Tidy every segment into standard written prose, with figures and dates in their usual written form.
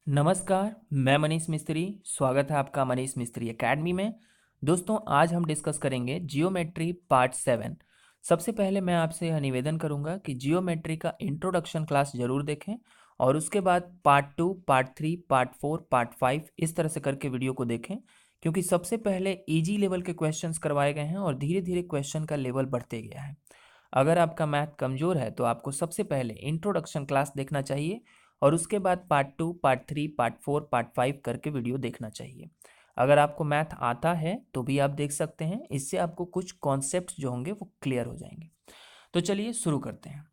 नमस्कार, मैं मनीष मिस्त्री। स्वागत है आपका मनीष मिस्त्री एकेडमी में। दोस्तों, आज हम डिस्कस करेंगे जियोमेट्री पार्ट 7। सबसे पहले मैं आपसे यह निवेदन करूंगा कि जियोमेट्री का इंट्रोडक्शन क्लास जरूर देखें और उसके बाद पार्ट 2, पार्ट 3, पार्ट 4, पार्ट 5 इस तरह से करके वीडियो को देखें, क्योंकि सबसे पहले इजी लेवल के क्वेश्चंस करवाए गए हैं और धीरे धीरे क्वेश्चन का लेवल बढ़ते गया है। अगर आपका मैथ कमज़ोर है तो आपको सबसे पहले इंट्रोडक्शन क्लास देखना चाहिए और उसके बाद पार्ट 2, पार्ट 3, पार्ट 4, पार्ट 5 करके वीडियो देखना चाहिए। अगर आपको मैथ आता है तो भी आप देख सकते हैं, इससे आपको कुछ कॉन्सेप्ट्स जो होंगे वो क्लियर हो जाएंगे। तो चलिए शुरू करते हैं।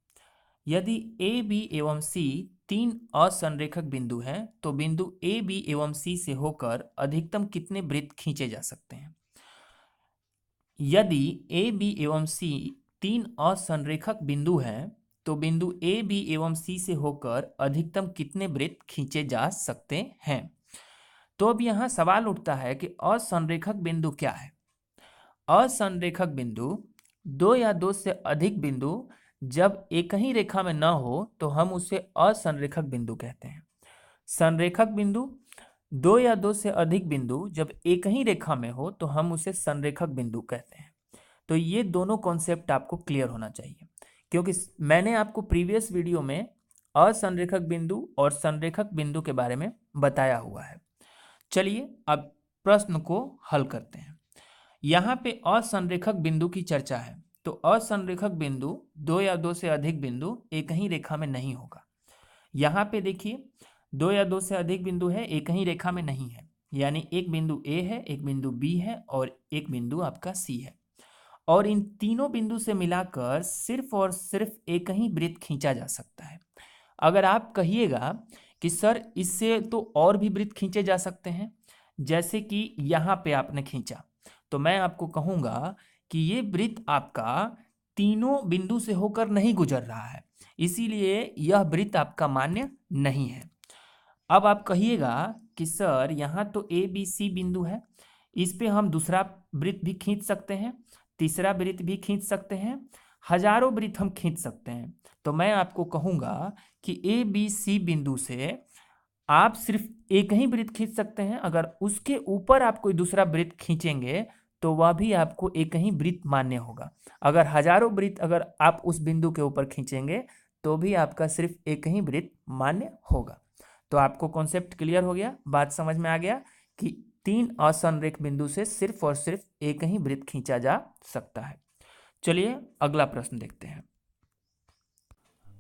यदि ए बी एवं सी तीन असंरेखक बिंदु हैं तो बिंदु ए बी एवं सी से होकर अधिकतम कितने वृत्त खींचे जा सकते हैं? यदि ए बी एवं सी तीन असंरेखक बिंदु हैं तो बिंदु ए बी एवं सी से होकर अधिकतम कितने वृत्त खींचे जा सकते हैं? तो अब यहां सवाल उठता है कि असंरेखक बिंदु क्या है। असंरेखक बिंदु दो या दो से अधिक बिंदु जब एक ही रेखा में न हो तो हम उसे असंरेखक बिंदु कहते हैं। संरेखक बिंदु दो या दो से अधिक बिंदु जब एक ही रेखा में हो तो हम उसे संरेखक बिंदु कहते हैं। तो ये दोनों कॉन्सेप्ट आपको क्लियर होना चाहिए, क्योंकि मैंने आपको प्रीवियस वीडियो में असंरेखक बिंदु और संरेखक बिंदु के बारे में बताया हुआ है। चलिए अब प्रश्न को हल करते हैं। यहाँ पे असंरेखक बिंदु की चर्चा है, तो असंरेखक बिंदु दो या दो से अधिक बिंदु एक ही रेखा में नहीं होगा। यहाँ पे देखिए, दो या दो से अधिक बिंदु है, एक ही रेखा में नहीं है, यानी एक बिंदु ए है, एक बिंदु बी है और एक बिंदु आपका सी है। और इन तीनों बिंदु से मिलाकर सिर्फ और सिर्फ एक ही वृत्त खींचा जा सकता है। अगर आप कहिएगा कि सर इससे तो और भी वृत्त खींचे जा सकते हैं, जैसे कि यहाँ पे आपने खींचा, तो मैं आपको कहूँगा कि ये वृत्त आपका तीनों बिंदु से होकर नहीं गुजर रहा है, इसीलिए यह वृत्त आपका मान्य नहीं है। अब आप कहिएगा कि सर यहाँ तो ए बी सी बिंदु है, इस पे हम दूसरा वृत्त भी खींच सकते हैं, तीसरा वृत्त भी खींच सकते हैं, हजारों वृत्त हम खींच सकते हैं। तो मैं आपको कहूँगा कि ए बी सी बिंदु से आप सिर्फ एक ही वृत्त खींच सकते हैं। अगर उसके ऊपर आप कोई दूसरा वृत्त खींचेंगे तो वह भी आपको एक ही वृत्त मान्य होगा। अगर हजारों वृत्त अगर आप उस बिंदु के ऊपर खींचेंगे तो भी आपका सिर्फ एक ही वृत्त मान्य होगा। तो आपको कॉन्सेप्ट क्लियर हो गया, बात समझ में आ गया कि तीन असंरेख बिंदु से सिर्फ और सिर्फ एक ही वृत्त खींचा जा सकता है। चलिए अगला प्रश्न देखते हैं।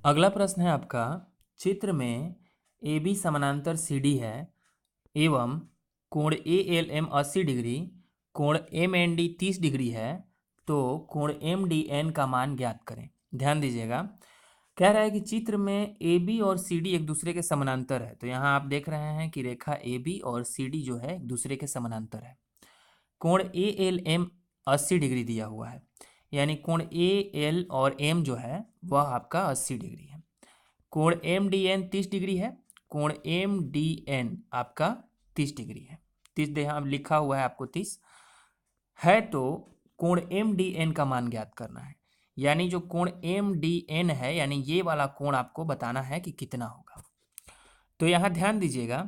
अगला प्रश्न है आपका, चित्र में ए बी समानांतर सी डी है एवं कोण ए एल एम 80 डिग्री, कोण एम एन डी 30 डिग्री है, तो कोण एम डी एन का मान ज्ञात करें। ध्यान दीजिएगा, कह रहा है कि चित्र में ए बी और सी डी एक दूसरे के समानांतर है। तो यहाँ आप देख रहे हैं कि रेखा ए बी और सी डी जो है एक दूसरे के समानांतर है। कोण ए एल एम 80 डिग्री दिया हुआ है, यानी कोण ए एल और एम जो है वह आपका 80 डिग्री है। कोण एम डी एन 30 डिग्री है, कोण एम डी एन आपका 30 डिग्री है। 30 यहाँ लिखा हुआ है आपको 30 है, तो कोण एम डी एन का मान ज्ञात करना है। यानी जो कोण एम डी एन है, यानी ये वाला कोण आपको बताना है कि कितना होगा। तो यहाँ ध्यान दीजिएगा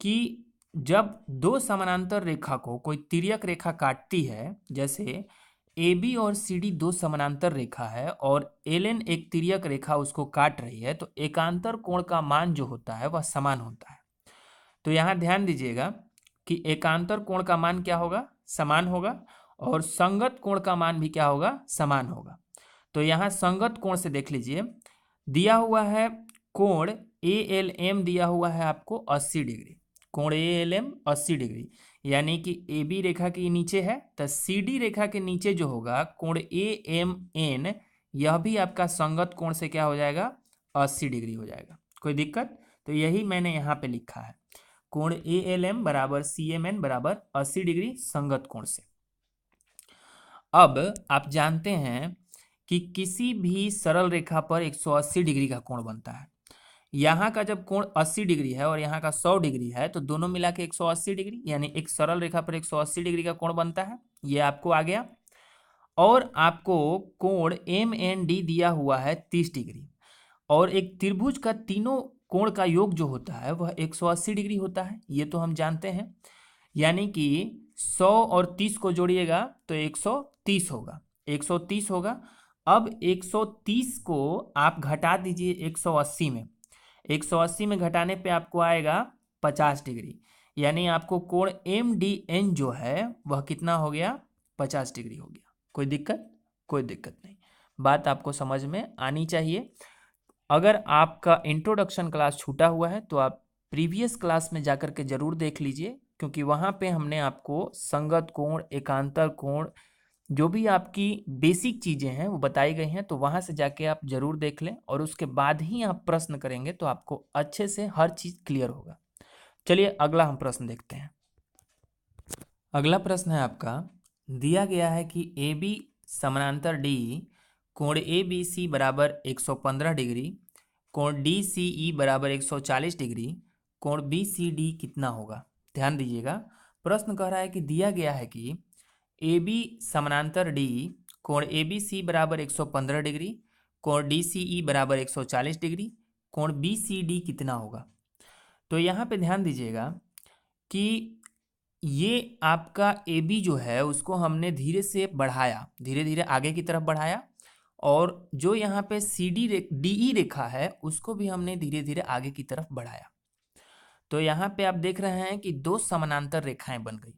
कि जब दो समानांतर रेखा को कोई तिर्यक रेखा काटती है, जैसे ए बी और सी डी दो समानांतर रेखा है और एल एन एक तिर्यक रेखा उसको काट रही है, तो एकांतर कोण का मान जो होता है वह समान होता है। तो यहाँ ध्यान दीजिएगा कि एकांतर कोण का मान क्या होगा? समान होगा, और संगत कोण का मान भी क्या होगा? समान होगा। तो यहाँ संगत कोण से देख लीजिए, दिया हुआ है कोण ए एल एम दिया हुआ है आपको 80 डिग्री, कोण ए एल एम 80 डिग्री, यानी कि ए बी रेखा के नीचे है, तो सी डी रेखा के नीचे जो होगा कोण ए एम एन, यह भी आपका संगत कोण से क्या हो जाएगा? 80 डिग्री हो जाएगा। कोई दिक्कत? तो यही मैंने यहाँ पे लिखा है, कोण ए एल एम बराबर सी एम एन बराबर 80 डिग्री संगत कोण से। अब आप जानते हैं कि किसी भी सरल रेखा पर 180 डिग्री का कोण बनता है। यहाँ का जब कोण 80 डिग्री है और यहाँ का 100 डिग्री है, तो दोनों मिला के 180 डिग्री, यानी एक सरल रेखा पर 180 डिग्री का कोण बनता है। ये आपको आ गया। और आपको कोण एम एन डी दिया हुआ है 30 डिग्री, और एक त्रिभुज का तीनों कोण का योग जो होता है वह 180 डिग्री होता है, ये तो हम जानते हैं। यानी कि 100 और 30 को जोड़िएगा तो 130 होगा, 130 होगा। अब 130 को आप घटा दीजिए 180 में, 180 में घटाने पे आपको आएगा 50 डिग्री, यानी आपको कोण MDN जो है वह कितना हो गया, 50 डिग्री हो गया। कोई दिक्कत? कोई दिक्कत नहीं, बात आपको समझ में आनी चाहिए। अगर आपका इंट्रोडक्शन क्लास छूटा हुआ है तो आप प्रीवियस क्लास में जाकर के जरूर देख लीजिए, क्योंकि वहाँ पे हमने आपको संगत कोण, एकांतर कोण, जो भी आपकी बेसिक चीज़ें हैं वो बताई गई हैं, तो वहाँ से जाके आप जरूर देख लें और उसके बाद ही आप प्रश्न करेंगे तो आपको अच्छे से हर चीज़ क्लियर होगा। चलिए अगला हम प्रश्न देखते हैं। अगला प्रश्न है आपका, दिया गया है कि AB समानांतर D कोण ABC बराबर 115 डिग्री, कोण DCE बराबर 140 डिग्री, कोण BCD कितना होगा। ध्यान दीजिएगा, प्रश्न कह रहा है कि दिया गया है कि AB समानांतर D कोण ABC बराबर 115 डिग्री, कोण DCE बराबर 140 डिग्री, कोण BCD कितना होगा। तो यहाँ पे ध्यान दीजिएगा कि ये आपका AB जो है उसको हमने धीरे से बढ़ाया, धीरे धीरे आगे की तरफ बढ़ाया, और जो यहाँ पे DE रेखा है उसको भी हमने धीरे धीरे आगे की तरफ बढ़ाया। तो यहाँ पे आप देख रहे हैं कि दो समानांतर रेखाएं बन गई।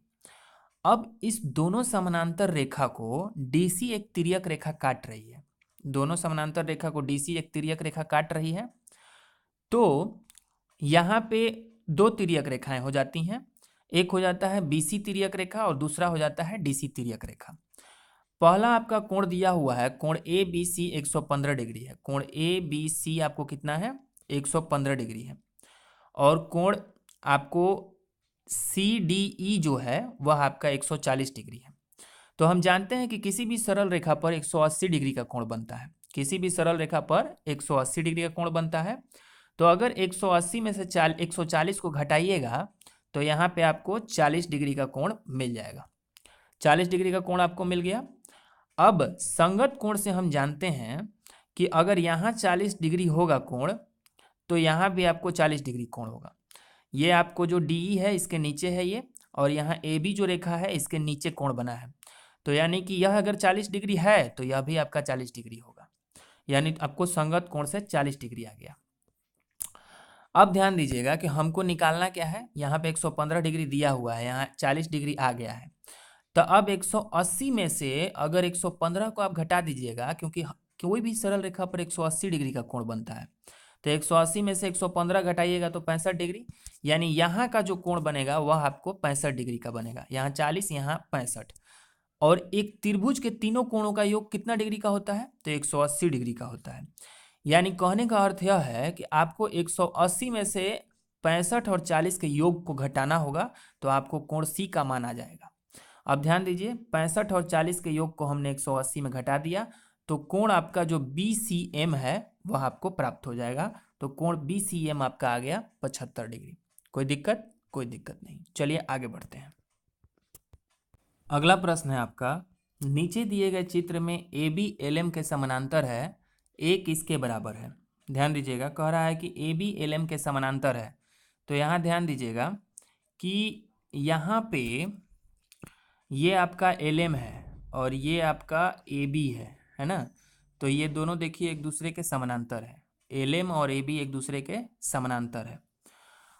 अब इस दोनों समानांतर रेखा को DC एक तिर्यक रेखा काट रही है, दोनों समानांतर रेखा को DC एक तिर्यक रेखा काट रही है। तो यहाँ पे दो तिर्यक रेखाएं हो जाती हैं, एक हो जाता है BC तिर्यक रेखा और दूसरा हो जाता है DC तिर्यक रेखा। पहला आपका कोण दिया हुआ है, कोण ABC 115 डिग्री है, कोण ABC आपको कितना है, 115 डिग्री है, और कोण आपको CDE जो है वह आपका 140 डिग्री है। तो हम जानते हैं कि किसी भी सरल रेखा पर 180 डिग्री का कोण बनता है, किसी भी सरल रेखा पर 180 डिग्री का कोण बनता है। तो अगर 180 में से 140 को घटाइएगा तो यहाँ पे आपको 40 डिग्री का कोण मिल जाएगा, 40 डिग्री का कोण आपको मिल गया। अब संगत कोण से हम जानते हैं कि अगर यहाँ 40 डिग्री होगा कोण तो यहाँ भी आपको 40 डिग्री कोण होगा। ये आपको जो DE है इसके नीचे है ये, और यहाँ AB जो रेखा है इसके नीचे कोण बना है, तो यानी कि यह अगर 40 डिग्री है तो यह भी आपका 40 डिग्री होगा, यानी आपको संगत कोण से 40 डिग्री आ गया। अब ध्यान दीजिएगा कि हमको निकालना क्या है, यहाँ पे 115 डिग्री दिया हुआ है, यहाँ 40 डिग्री आ गया है। तो अब 180 में से अगर 115 को आप घटा दीजिएगा, क्योंकि कोई भी सरल रेखा पर 180 डिग्री का कोण बनता है, तो 180 में से 115 घटाइएगा तो 65 डिग्री, यानी यहाँ का जो कोण बनेगा वह आपको 65 डिग्री का बनेगा, यहाँ 40 यहाँ 65। और एक त्रिभुज के तीनों कोणों का योग कितना डिग्री का होता है, तो 180 डिग्री का होता है। यानी कहने का अर्थ यह है कि आपको 180 में से 65 और 40 के योग को घटाना होगा, तो आपको कोण C का मान आ जाएगा। अब ध्यान दीजिए, 65 और 40 के योग को हमने 180 में घटा दिया, तो कोण आपका जो BCM है वह आपको प्राप्त हो जाएगा। तो कोण BCM आपका आ गया 75 डिग्री। कोई दिक्कत? कोई दिक्कत नहीं। चलिए आगे बढ़ते हैं। अगला प्रश्न है आपका, नीचे दिए गए चित्र में AB LM के समानांतर है, A किसके बराबर है। ध्यान दीजिएगा, कह रहा है कि AB LM के समानांतर है, तो यहाँ ध्यान दीजिएगा कि यहाँ पे ये आपका LM है और ये आपका AB है ना, तो ये दोनों देखिए एक दूसरे के समानांतर है, LM और AB एक दूसरे के समानांतर है।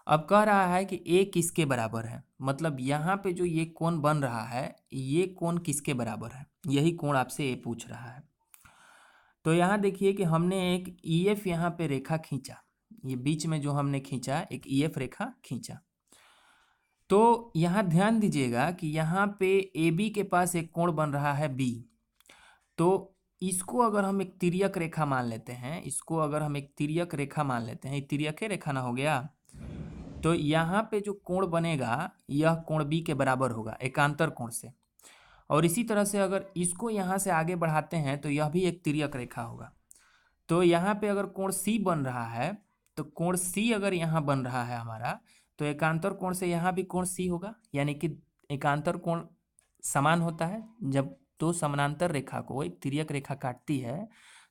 अब कह रहा है कि A किसके बराबर है, मतलब यहाँ पे जो ये कोण बन रहा है ये कोण किसके बराबर है, यही कोण आपसे A पूछ रहा है। तो यहाँ देखिए कि हमने एक EF यहाँ पे रेखा खींचा, ये बीच में जो हमने खींचा एक EF रेखा खींचा। तो यहाँ ध्यान दीजिएगा कि यहाँ पे AB के पास एक कोण बन रहा है B, तो इसको अगर हम एक तिर्यक रेखा मान लेते हैं, इसको अगर हम एक तिर्यक रेखा मान लेते हैं, तिर्यक रेखा ना हो गया, तो यहाँ पे जो कोण बनेगा यह कोण B के बराबर होगा एकांतर कोण से। और इसी तरह से अगर इसको यहाँ से आगे बढ़ाते हैं तो यह भी एक तिर्यक रेखा होगा। तो यहाँ पे अगर कोण C बन रहा है, तो कोण C अगर यहाँ बन रहा है हमारा, तो एकांतर कोण से यहाँ भी कोण C होगा, यानी कि एकांतर कोण समान होता है। जब दो समानांतर रेखा को एक तिर्यक रेखा काटती है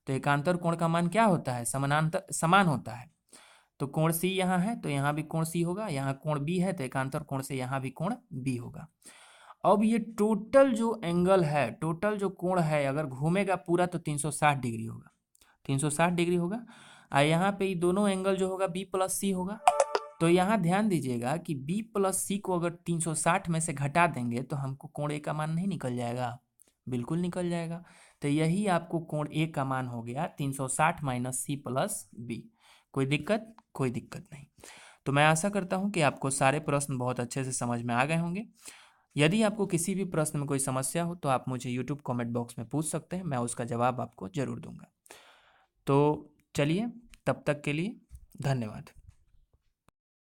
तो एकांतर कोण का मान क्या होता है, समानांतर समान होता है। तो कोण सी यहाँ है तो यहाँ भी कोण सी होगा, यहाँ कोण बी है तो एकांतर कोण से यहाँ भी कोण बी होगा। अब ये टोटल जो एंगल है, टोटल जो कोण है, अगर घूमेगा पूरा तो 360 डिग्री होगा, 360 डिग्री होगा। और यहाँ पे ये दोनों एंगल जो होगा बी प्लस सी होगा। तो यहाँ ध्यान दीजिएगा कि b प्लस सी को अगर 360 में से घटा देंगे तो हमको कोण ए का मान नहीं निकल जाएगा, बिल्कुल निकल जाएगा। तो यही आपको कोण ए का मान हो गया 360 माइनस सी प्लस बी। कोई दिक्कत? कोई दिक्कत नहीं। तो मैं आशा करता हूँ कि आपको सारे प्रश्न बहुत अच्छे से समझ में आ गए होंगे। यदि आपको किसी भी प्रश्न में कोई समस्या हो तो आप मुझे यूट्यूब कमेंट बॉक्स में पूछ सकते हैं, मैं उसका जवाब आपको जरूर दूंगा। तो चलिए, तब तक के लिए धन्यवाद।